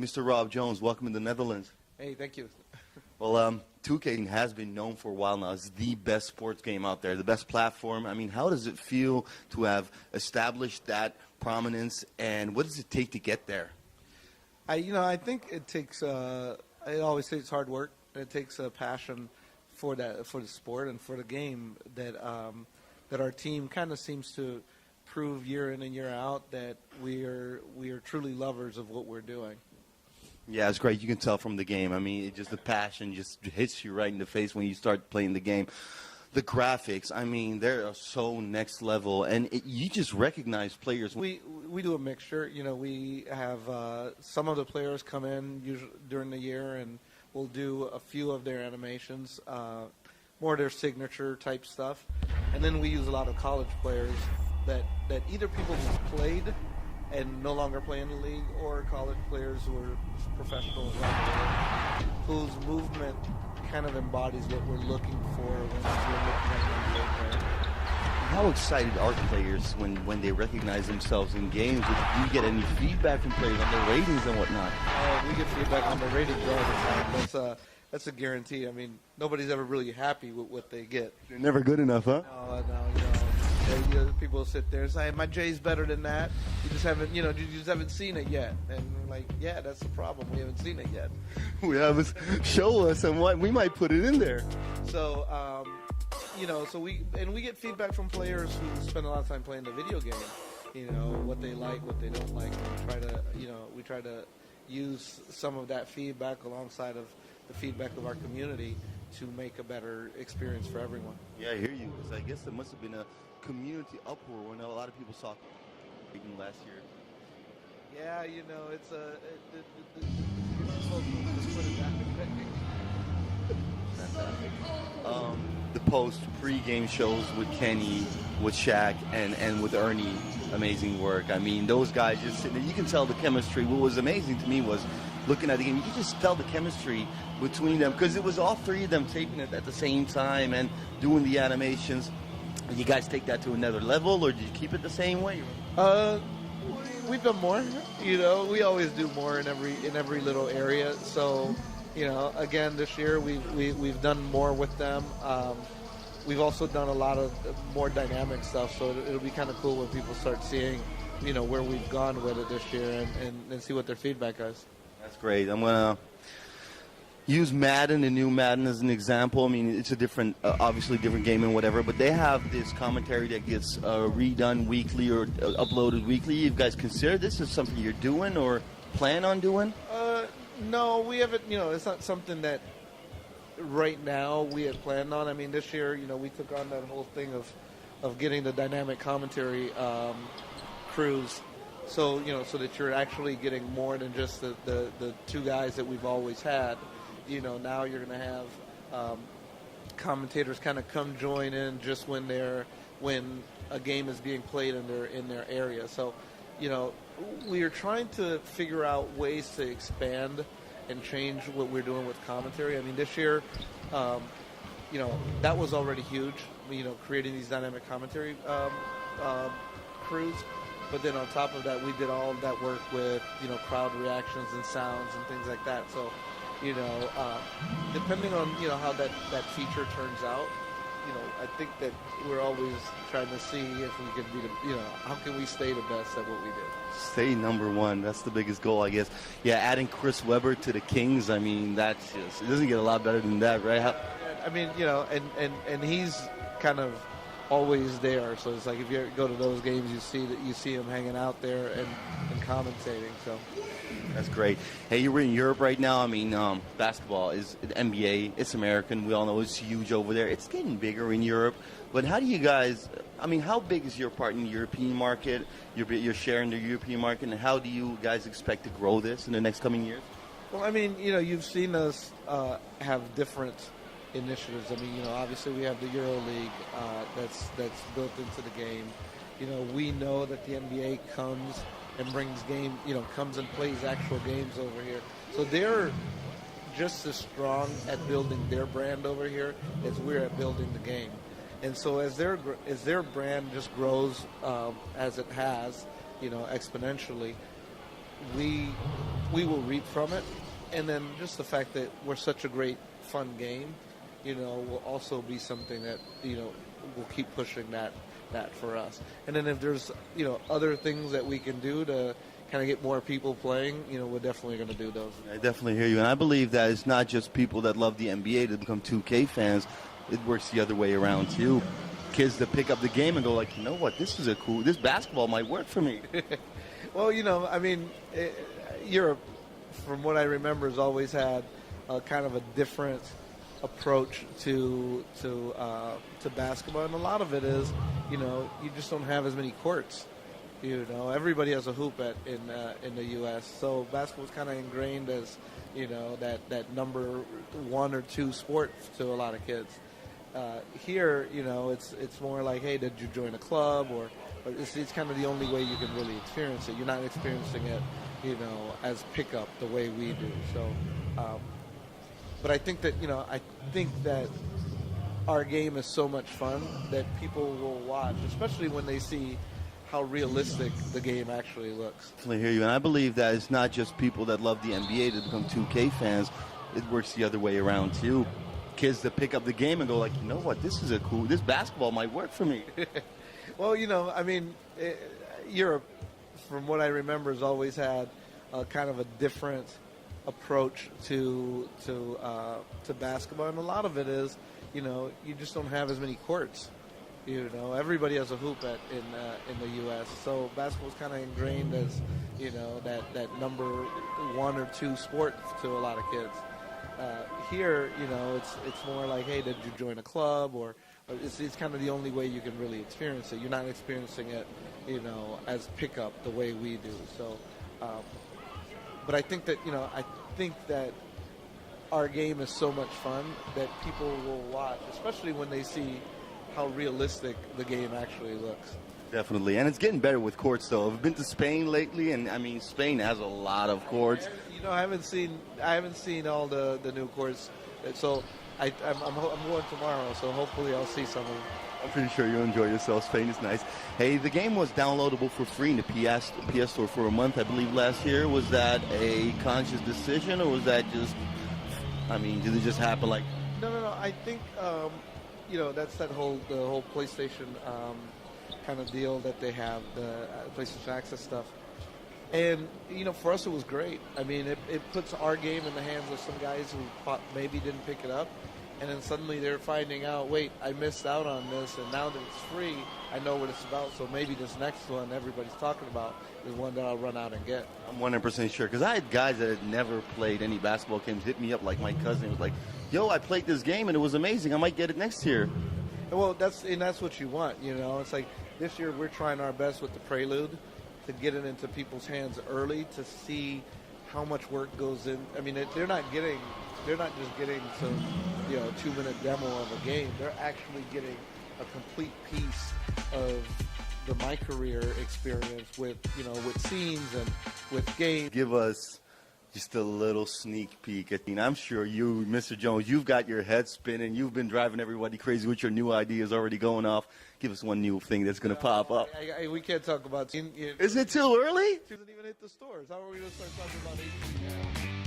Mr. Rob Jones, welcome to the Netherlands. Hey, thank you. Well, 2K has been known for a while now as the best sports game out there, the best platform. I mean, how does it feel to have established that prominence, and what does it take to get there? I think it takes. It always takes hard work. It takes a passion for the sport and for the game that our team kind of seems to prove year in and year out that we are truly lovers of what we're doing. Yeah, it's great. You can tell from the game. I mean, the passion just hits you right in the face when you start playing the game. The graphics, I mean, they're so next level, and you just recognize players. We do a mixture. We have some of the players come in usually during the year, and we'll do a few of their animations, more their signature type stuff, and then we use a lot of college players that either people who played and no longer play in the league, or college players who are professionals around the world, whose movement kind of embodies what we're looking for when we're looking at an NBA player. How excited are players when they recognize themselves in games? Do you get any feedback from players on their ratings and whatnot? We get feedback on their ratings all the time. That's a guarantee. I mean, nobody's ever really happy with what they get. They're never good enough, huh? No. People sit there and say, "My J's better than that." You just haven't seen it yet. And we're like, "Yeah, that's the problem. We haven't seen it yet." We haven't. Show us, and we might put it in there. So, we get feedback from players who spend a lot of time playing the video game. What they like, what they don't like. And we try to use some of that feedback alongside of the feedback of our community to make a better experience for everyone. Yeah, I hear you. I guess there must have been a community uproar when a lot of people saw last year. Yeah, it's the post pre-game shows with Kenny, with Shaq, and with Ernie, amazing work. I mean, those guys just sitting there, you can tell the chemistry. What was amazing to me was looking at the game, you could just tell the chemistry between them, because it was all three of them taping it at the same time and doing the animations. You guys take that to another level, or did you keep it the same way? We've done more. We always do more in every little area. So, again, this year we've done more with them. We've also done a lot of more dynamic stuff. So it'll be kind of cool when people start seeing, where we've gone with it this year and see what their feedback is. That's great. I'm gonna use Madden, the new Madden, as an example. I mean, it's a different, obviously different game and whatever, but they have this commentary that gets redone weekly or uploaded weekly. You guys consider this as something you're doing or plan on doing? No, we haven't. It's not something that right now we had planned on. I mean, this year, we took on that whole thing of getting the dynamic commentary crews. So, so that you're actually getting more than just the two guys that we've always had. Now you're going to have commentators kind of come join in just when a game is being played in their area. So, we are trying to figure out ways to expand and change what we're doing with commentary. I mean, this year, that was already huge. Creating these dynamic commentary crews. But then on top of that, we did all that work with, crowd reactions and sounds and things like that. So, depending on, how that feature turns out, I think that we're always trying to see if we can be how can we stay the best at what we do. Stay number one. That's the biggest goal, I guess. Yeah, adding Chris Webber to the Kings, I mean, that's just, it doesn't get a lot better than that, right? I mean, and he's kind of always there. So it's like if you go to those games, you see him hanging out there and commentating. So that's great. Hey, you're in Europe right now. I mean, basketball is NBA. It's American. We all know it's huge over there. It's getting bigger in Europe. But how do you guys? I mean, how big is your part in the European market? Your share in the European market, and how do you guys expect to grow this in the next coming years? Well, I mean, you've seen us have different initiatives. I mean, obviously we have the EuroLeague that's built into the game. We know that the NBA comes and brings comes and plays actual games over here. So they're just as strong at building their brand over here as we're at building the game. And so as their brand just grows as it has, exponentially, we we will reap from it. And then just the fact that we're such a great, fun game, will also be something that, will keep pushing that for us. And then if there's, other things that we can do to kind of get more people playing, we're definitely going to do those. I definitely hear you. And I believe that it's not just people that love the NBA to become 2K fans. It works the other way around, too. Kids that pick up the game and go like, you know what, this basketball might work for me. Well, Europe, from what I remember, has always had a kind of a different approach to basketball, and a lot of it is, you just don't have as many courts. Everybody has a hoop in the U.S., so basketball is kind of ingrained as, that number one or two sport to a lot of kids. Here, it's more like, hey, did you join a club, or it's kind of the only way you can really experience it. You're not experiencing it, as pickup the way we do. So, but I think that our game is so much fun that people will watch, especially when they see how realistic the game actually looks. I hear you, and I believe that it's not just people that love the NBA to become 2K fans. It works the other way around too. Kids that pick up the game and go like, you know what, this basketball might work for me. Well, Europe, from what I remember, has always had a kind of a different approach to basketball, and a lot of it is, you just don't have as many courts. Everybody has a hoop in the U.S., so basketball is kind of ingrained as, that number one or two sport to a lot of kids. Here, it's more like, hey, did you join a club, or it's kind of the only way you can really experience it. You're not experiencing it, as pickup the way we do. So, but I think that our game is so much fun that people will watch, especially when they see how realistic the game actually looks. Definitely, and it's getting better with courts, though. I've been to Spain lately, and I mean, Spain has a lot of courts. I haven't seen all the new courts, so I'm going tomorrow, so hopefully I'll see some of them. I'm pretty sure you'll enjoy yourself. Spain is nice. Hey, the game was downloadable for free in the PS Store for a month, I believe, last year. Was that a conscious decision, or was that just, did it just happen like? No. I think, that's the whole PlayStation kind of deal that they have, the PlayStation Access stuff. And, for us it was great. It puts our game in the hands of some guys who thought maybe didn't pick it up. And then suddenly they're finding out, wait, I missed out on this, and now that it's free, I know what it's about, so maybe this next one everybody's talking about is one that I'll run out and get. I'm 100% sure, because I had guys that had never played any basketball games hit me up, like my cousin was like, yo, I played this game and it was amazing, I might get it next year. Well, that's what you want, It's like this year we're trying our best with the Prelude to get it into people's hands early to see how much work goes in. They're not just getting some 2-minute demo of a game. They're actually getting a complete piece of my career experience with scenes and with games. Give us just a little sneak peek. I'm sure you, Mr. Jones, you've got your head spinning. You've been driving everybody crazy with your new ideas already going off. Give us one new thing that's going to pop up. We can't talk about. Is it too early? It doesn't even hit the stores. How are we going to start talking about 18 now?